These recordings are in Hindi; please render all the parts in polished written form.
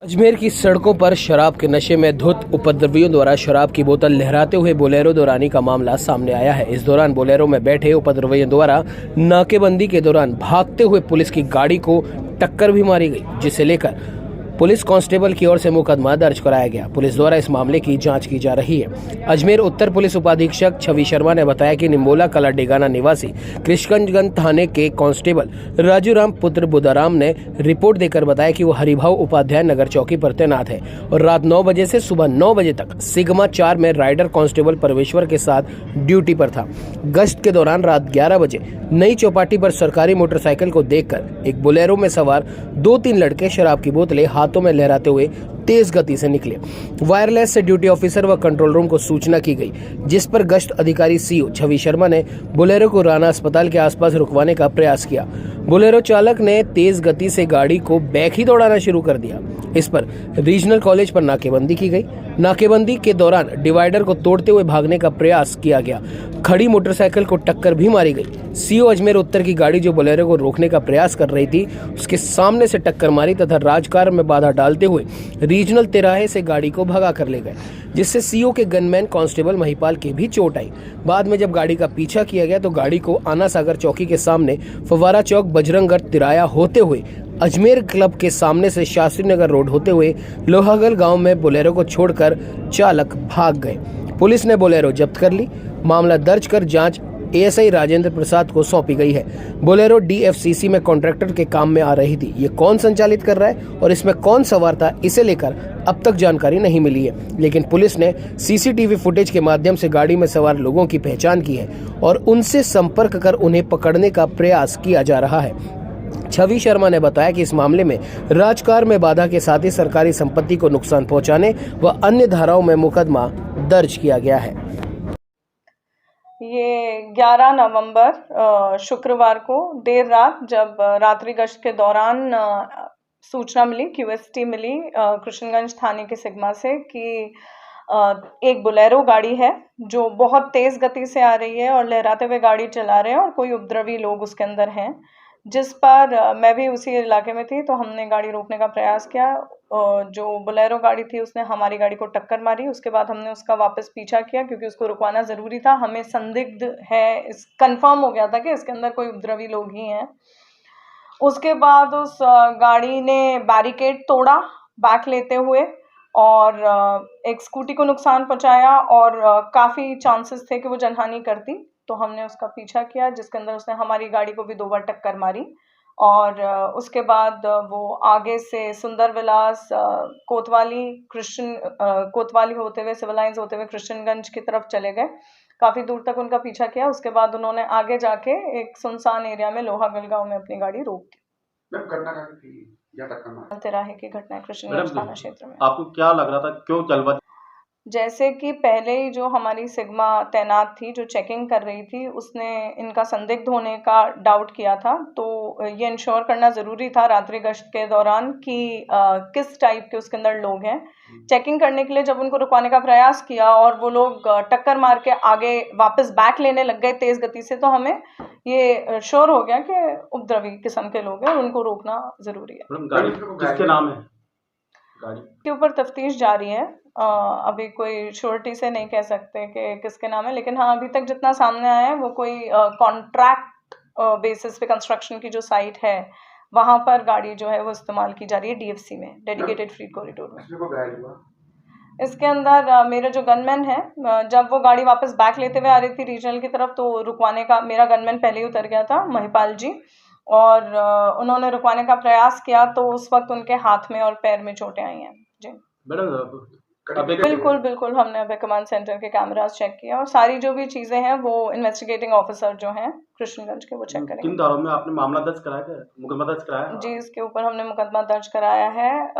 अजमेर की सड़कों पर शराब के नशे में धुत उपद्रवियों द्वारा शराब की बोतल लहराते हुए बोलेरो दौरानी का मामला सामने आया है। इस दौरान बोलेरो में बैठे उपद्रवियों द्वारा नाकेबंदी के दौरान भागते हुए पुलिस की गाड़ी को टक्कर भी मारी गई, जिसे लेकर पुलिस कांस्टेबल की ओर से मुकदमा दर्ज कराया गया। पुलिस द्वारा इस मामले की जांच की जा रही है। अजमेर उत्तर पुलिस उपाधीक्षक छवि शर्मा ने बताया कि निम्बोला कला डेगाना निवासी कृष्णगंज थाने के कांस्टेबल राजू राम पुत्र बुदाराम ने रिपोर्ट देकर बताया कि वो हरिभाव उपाध्याय नगर चौकी पर तैनात है और रात 9 बजे से सुबह 9 बजे तक सिग्मा 4 में राइडर कांस्टेबल परमेश्वर के साथ ड्यूटी पर था। गश्त के दौरान रात 11 बजे नई चौपाटी पर सरकारी मोटरसाइकिल को देखकर एक बोलेरो में सवार 2-3 लड़के शराब की बोतलें हाथों में लहराते हुए तेज गति से निकले। वायरलेस से ड्यूटी ऑफिसर व कंट्रोल रूम को सूचना की गई, जिस पर गश्त अधिकारी सीओ छवि शर्मा ने बोलेरो को राना अस्पताल के आसपास रुकवाने का प्रयास किया। बोलेरो चालक ने तेज गति से गाड़ी को बैक ही दौड़ाना शुरू कर दिया। इस पर रीजनल कॉलेज पर नाकेबंदी की गई। नाकेबंदी के दौरान डिवाइडर को तोड़ते हुए भागने का प्रयास किया गया। खड़ी मोटरसाइकिल को टक्कर भी मारी गई। सीओ अजमेर उत्तर की गाड़ी जो बोलेरो को रोकने का प्रयास कर रही थी, उसके सामने से टक्कर मारी तथा राजकार में बाधा डालते हुए रीजनल तिराहे से गाड़ी को भगा कर ले गए, जिससे सीओ के गनमैन कांस्टेबल महिपाल की भी चोट आई। बाद में जब गाड़ी का पीछा किया गया तो गाड़ी को आना सागर चौकी के सामने फव्वारा चौक बजरंगगढ़ तिराया होते हुए अजमेर क्लब के सामने से शास्त्री नगर रोड होते हुए लोहागल गांव में बोलेरो को छोड़कर चालक भाग गए। पुलिस ने बोलेरो जब्त कर ली। मामला दर्ज कर जांच एएसआई राजेंद्र प्रसाद को सौंपी गई है। बोलेरो डीएफसीसी में कॉन्ट्रैक्टर के काम में आ रही थी। ये कौन संचालित कर रहा है और इसमें कौन सवार था, इसे लेकर अब तक जानकारी नहीं मिली है, लेकिन पुलिस ने सीसीटीवी फुटेज के माध्यम से गाड़ी में सवार लोगों की पहचान की है और उनसे संपर्क कर उन्हें पकड़ने का प्रयास किया जा रहा है। छवि शर्मा ने बताया कि इस मामले में राजकार में बाधा के साथ ही सरकारी संपत्ति को नुकसान पहुंचाने व अन्य धाराओं में मुकदमा दर्ज किया गया है। ये 11 नवंबर शुक्रवार को देर रात जब रात्रि गश्त के दौरान सूचना मिली, क्यूएसटी मिली कृष्णगंज थाने के सिग्मा से कि एक बोलेरो गाड़ी है जो बहुत तेज गति से आ रही है और लहराते हुए गाड़ी चला रहे हैं और कोई उपद्रवी लोग उसके अंदर हैं, जिस पर मैं भी उसी इलाके में थी तो हमने गाड़ी रोकने का प्रयास किया। जो बोलेरो गाड़ी थी उसने हमारी गाड़ी को टक्कर मारी। उसके बाद हमने उसका वापस पीछा किया क्योंकि उसको रुकवाना ज़रूरी था। हमें संदिग्ध है, इस कंफर्म हो गया था कि इसके अंदर कोई उपद्रवी लोग ही हैं। उसके बाद उस गाड़ी ने बैरिकेड तोड़ा बैक लेते हुए और एक स्कूटी को नुकसान पहुंचाया और काफ़ी चांसेस थे कि वो जनहानि करती, तो हमने उसका पीछा किया जिसके अंदर उसने हमारी गाड़ी को भी 2 बार टक्कर मारी और उसके बाद वो आगे से सुंदर विलास कोतवाली होते हुए सिविल लाइंस होते हुए कृष्णगंज की तरफ चले गए। काफ़ी दूर तक उनका पीछा किया। उसके बाद उन्होंने आगे जाके एक सुनसान एरिया में लोहागल गांव में अपनी गाड़ी रोक दी। तिराहे की घटना है कृष्णगंज थाना क्षेत्र में। आपको क्या लग रहा था, क्यों जल्दबाजी? जैसे कि पहले ही जो हमारी सिग्मा तैनात थी जो चेकिंग कर रही थी, उसने इनका संदिग्ध होने का डाउट किया था, तो ये इंश्योर करना ज़रूरी था रात्रि गश्त के दौरान कि किस टाइप के उसके अंदर लोग हैं। चेकिंग करने के लिए जब उनको रुकवाने का प्रयास किया और वो लोग टक्कर मार के आगे वापस बैक लेने लग गए तेज़ गति से, तो हमें ये श्योर हो गया कि उपद्रवी किस्म के लोग हैं और उनको रोकना ज़रूरी है। गाड़ी किसके नाम है? गाड़ी के ऊपर तफ्तीश जारी है। अभी कोई श्योरिटी से नहीं कह सकते कि किसके नाम है, लेकिन हाँ अभी तक जितना सामने आया है वो कोई कॉन्ट्रैक्ट बेसिस पे कंस्ट्रक्शन की जो साइट है वहाँ पर गाड़ी जो है वो इस्तेमाल की जा रही है डीएफसी में, डेडिकेटेड फ्री कॉरिडोर में। इसके अंदर मेरे जो गनमैन है, जब वो गाड़ी वापस बैक लेते हुए आ रही थी रीजनल की तरफ, तो रुकवाने का मेरा गनमैन पहले ही उतर गया था, महिपाल जी, और उन्होंने रुकवाने का प्रयास किया तो उस वक्त उनके हाथ में और पैर में चोटें आई हैं। जी बिल्कुल हमने अभी कमांड सेंटर के कैमरास चेक किया और सारी जो भी चीज़ें हैं वो इन्वेस्टिगेटिंग ऑफिसर जो हैं कृष्णगंज के वो चेक करेंगे। किन धाराओं में आपने मामला दर्ज कराया है, मुकदमा दर्ज कराया है? जी, इसके ऊपर हमने मुकदमा दर्ज कराया है।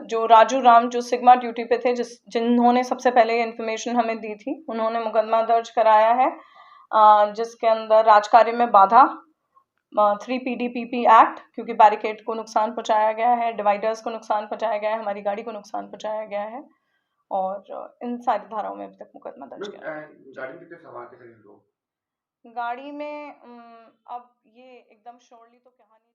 जो राजू राम जो सिग्मा ड्यूटी पे थे, जिन्होंने सबसे पहले इन्फॉर्मेशन हमें दी थी, उन्होंने मुकदमा दर्ज कराया है जिसके अंदर राजकार्य में बाधा 3 PDPP एक्ट, क्योंकि बैरिकेड को नुकसान पहुंचाया गया है, डिवाइडर्स को नुकसान पहुंचाया गया है, हमारी गाड़ी को नुकसान पहुंचाया गया है और इन सारी धाराओं में अभी तक मुकदमा दर्ज किया है। गाड़ी में कितने सवार थे लोग? गाड़ी में अब ये एकदम श्योरली तो कहानी